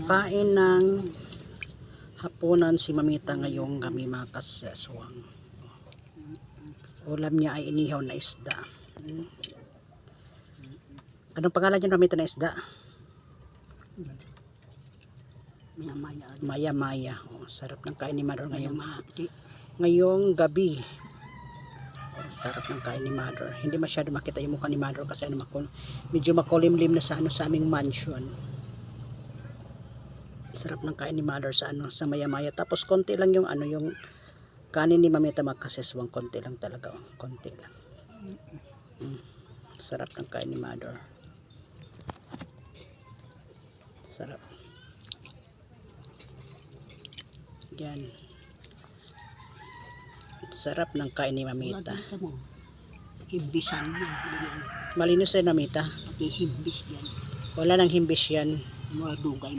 Kain ng hapunan si Mamita ngayong kami mga kaseswang. Ulam niya ay inihaw na isda. Anong pangalan niya, Mamita, na isda? Maya-maya. Oh, sarap ng kain ni Mother ngayong gabi. Oh, sarap ng kain ni Mother. Hindi masyado makita yung mukha ni Mother kasi medyo makulimlim na sa aming mansion. Sarap ng kain ni Mother sa maya-maya. Tapos konti lang yung yung kanin ni Mamita magkaseswang, konti lang talaga, oh. Konti lang. Sarap ng kain ni Mother. Sarap. Yan. Sarap ng kain ni Mamita. Himbisan yan. Malinis yan, Mamita. Pati himbis yan. Wala nang himbis yan. Mga dugay.